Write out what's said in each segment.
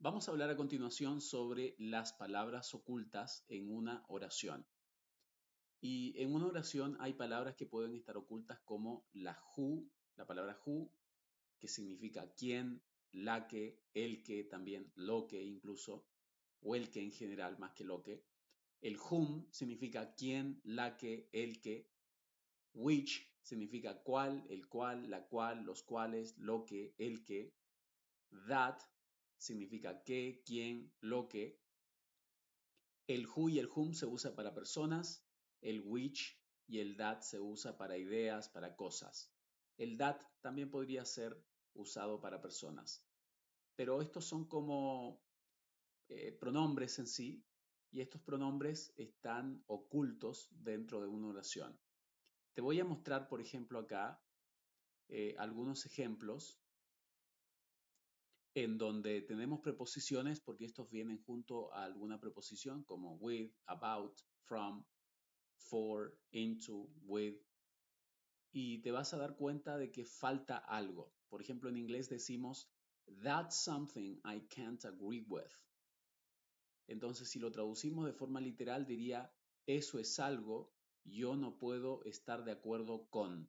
Vamos a hablar a continuación sobre las palabras ocultas en una oración. Y en una oración hay palabras que pueden estar ocultas como la palabra who, que significa quién, la que, el que, también lo que incluso, o el que en general más que lo que. El whom significa quién, la que, el que. Which significa cuál, el cual, la cual, los cuales, lo que, el que. That significa qué, quién, lo que. El who y el whom se usa para personas, el which y el that se usa para ideas, para cosas. El that también podría ser usado para personas, pero estos son como pronombres en sí, y estos pronombres están ocultos dentro de una oración. Te voy a mostrar, por ejemplo, acá algunos ejemplos en donde tenemos preposiciones, porque estos vienen junto a alguna preposición como with, about, from, for, into, with, y te vas a dar cuenta de que falta algo. Por ejemplo, en inglés decimos, that's something I can't agree with. Entonces, si lo traducimos de forma literal, diría, eso es algo, yo no puedo estar de acuerdo con.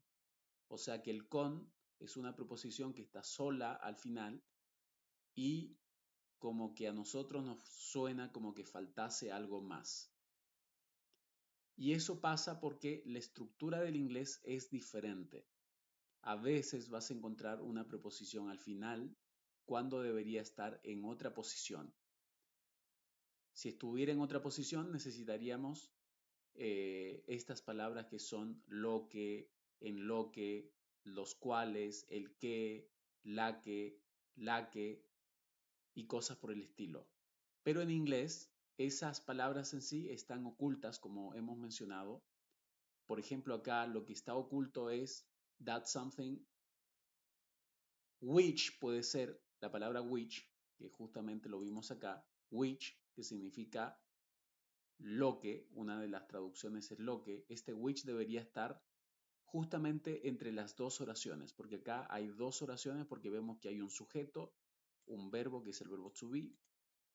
O sea que el con es una preposición que está sola al final y como que a nosotros nos suena como que faltase algo más. Y eso pasa porque la estructura del inglés es diferente. A veces vas a encontrar una preposición al final cuando debería estar en otra posición. Si estuviera en otra posición necesitaríamos estas palabras que son lo que, en lo que, los cuales, el que, la que y cosas por el estilo. Pero en inglés esas palabras en sí están ocultas como hemos mencionado. Por ejemplo, acá lo que está oculto es that something. Which puede ser la palabra which, que justamente lo vimos acá, which, que significa lo que, una de las traducciones es lo que, este which debería estar justamente entre las dos oraciones, porque acá hay dos oraciones porque vemos que hay un sujeto, un verbo que es el verbo to be,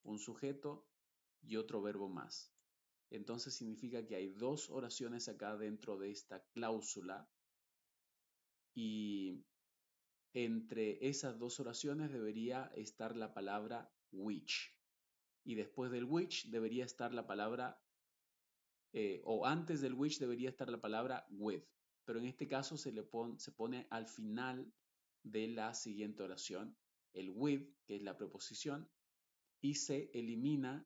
un sujeto y otro verbo más. Entonces significa que hay dos oraciones acá dentro de esta cláusula y entre esas dos oraciones debería estar la palabra which. Y después del which debería estar la palabra, o antes del which debería estar la palabra with. Pero en este caso se pone al final de la siguiente oración el with, que es la preposición, y se elimina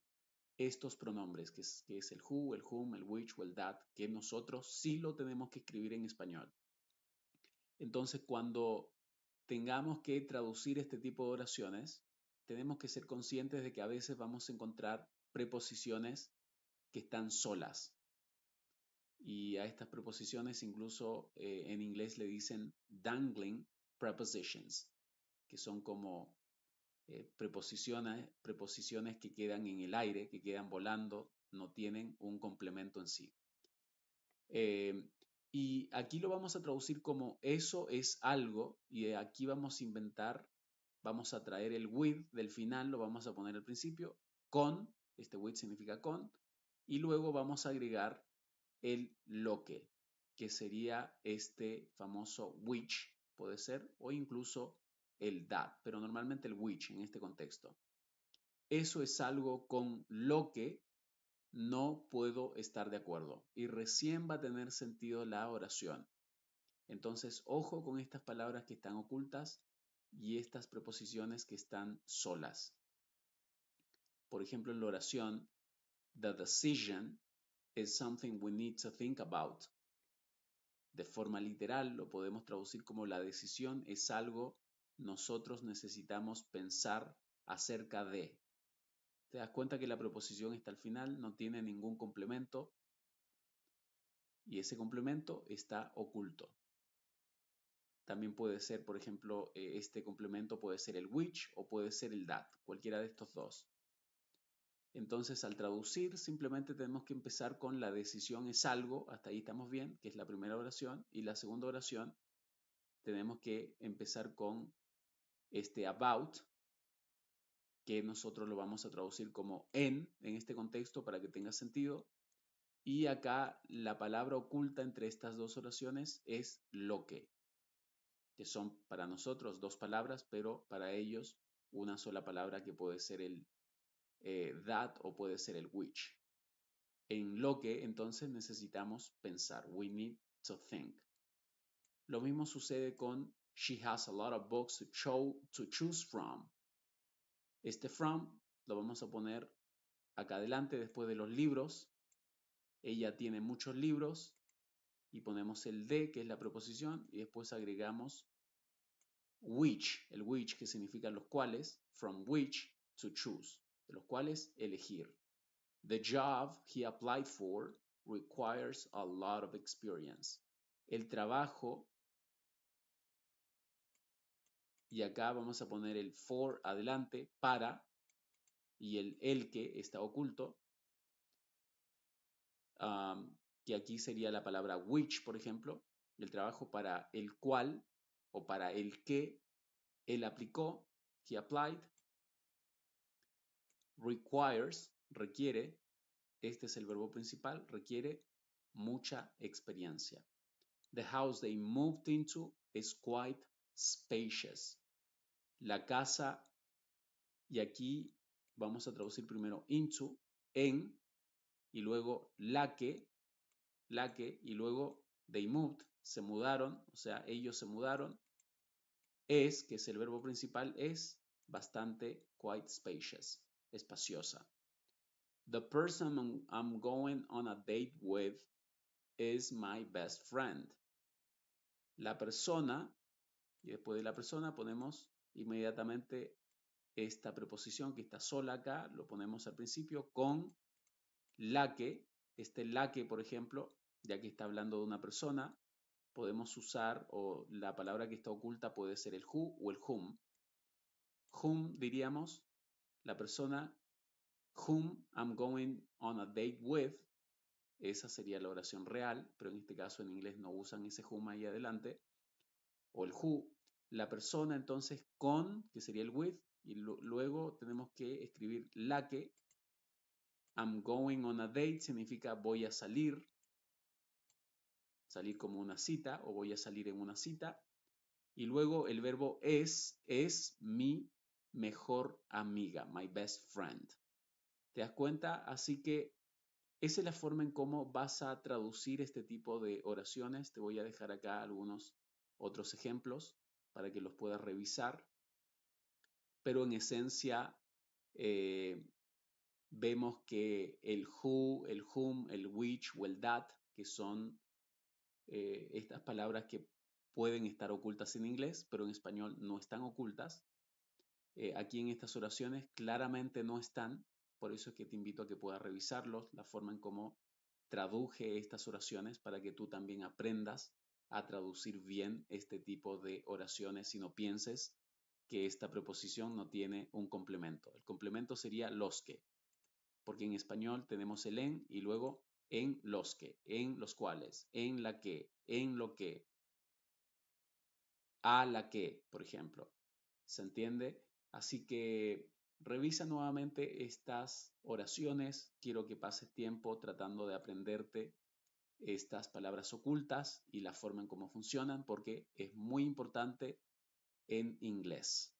estos pronombres, que es el who, el whom, el which o el that, que nosotros sí lo tenemos que escribir en español. Entonces, cuando tengamos que traducir este tipo de oraciones, tenemos que ser conscientes de que a veces vamos a encontrar preposiciones que están solas. Y a estas preposiciones incluso en inglés le dicen dangling prepositions, que son como preposiciones que quedan en el aire, que quedan volando, no tienen un complemento en sí. Y aquí lo vamos a traducir como eso es algo y aquí vamos a inventar, vamos a traer el with del final, lo vamos a poner al principio, con, este with significa con, y luego vamos a agregar el lo que sería este famoso which, puede ser, o incluso el that, pero normalmente el which en este contexto. Eso es algo con lo que no puedo estar de acuerdo y recién va a tener sentido la oración. Entonces, ojo con estas palabras que están ocultas y estas preposiciones que están solas. Por ejemplo, en la oración, the decision is something we need to think about. De forma literal lo podemos traducir como la decisión es algo nosotros necesitamos pensar acerca de. Te das cuenta que la preposición está al final, no tiene ningún complemento y ese complemento está oculto. También puede ser, por ejemplo, este complemento puede ser el which o puede ser el that, cualquiera de estos dos. Entonces, al traducir, simplemente tenemos que empezar con la decisión es algo, hasta ahí estamos bien, que es la primera oración, y la segunda oración tenemos que empezar con este about, que nosotros lo vamos a traducir como en este contexto para que tenga sentido. Y acá la palabra oculta entre estas dos oraciones es lo que son para nosotros dos palabras, pero para ellos una sola palabra que puede ser el that o puede ser el which. En lo que entonces necesitamos pensar. We need to think. Lo mismo sucede con she has a lot of books to choose from. Este from lo vamos a poner acá adelante después de los libros. Ella tiene muchos libros y ponemos el de, que es la preposición, y después agregamos which, el which que significa los cuales, from which to choose, de los cuales elegir. The job he applied for requires a lot of experience. El trabajo, y acá vamos a poner el for adelante, para, y el que está oculto, que aquí sería la palabra which, por ejemplo, el trabajo para el cual o para el que él aplicó, he applied, requires, requiere, este es el verbo principal, requiere mucha experiencia. The house they moved into is quite spacious. La casa, y aquí vamos a traducir primero into, en, y luego la que, y luego they moved, se mudaron, o sea, ellos se mudaron, es, que es el verbo principal, es bastante quite spacious, espaciosa. The person I'm going on a date with is my best friend. La persona, y después de la persona ponemos inmediatamente esta preposición que está sola acá, lo ponemos al principio con la que, la que, por ejemplo, ya que está hablando de una persona, podemos usar, o la palabra que está oculta puede ser el who o el whom. Whom diríamos, la persona whom I'm going on a date with, esa sería la oración real, pero en este caso en inglés no usan ese whom ahí adelante, o el who, la persona entonces con, que sería el with, y luego tenemos que escribir la que. I'm going on a date significa voy a salir como una cita, o voy a salir en una cita, y luego el verbo es mi mejor amiga, my best friend. ¿Te das cuenta? Así que esa es la forma en cómo vas a traducir este tipo de oraciones. Te voy a dejar acá algunos otros ejemplos para que los puedas revisar. Pero en esencia vemos que el who, el whom, el which o el that, que son estas palabras que pueden estar ocultas en inglés, pero en español no están ocultas. Aquí en estas oraciones claramente no están, por eso es que te invito a que puedas revisarlos, la forma en cómo traduje estas oraciones para que tú también aprendas a traducir bien este tipo de oraciones y no pienses que esta preposición no tiene un complemento. El complemento sería los que, porque en español tenemos el en y luego en los que, en los cuales, en la que, en lo que, a la que, por ejemplo. ¿Se entiende? Así que revisa nuevamente estas oraciones. Quiero que pases tiempo tratando de aprenderte estas palabras ocultas y la forma en cómo funcionan porque es muy importante en inglés.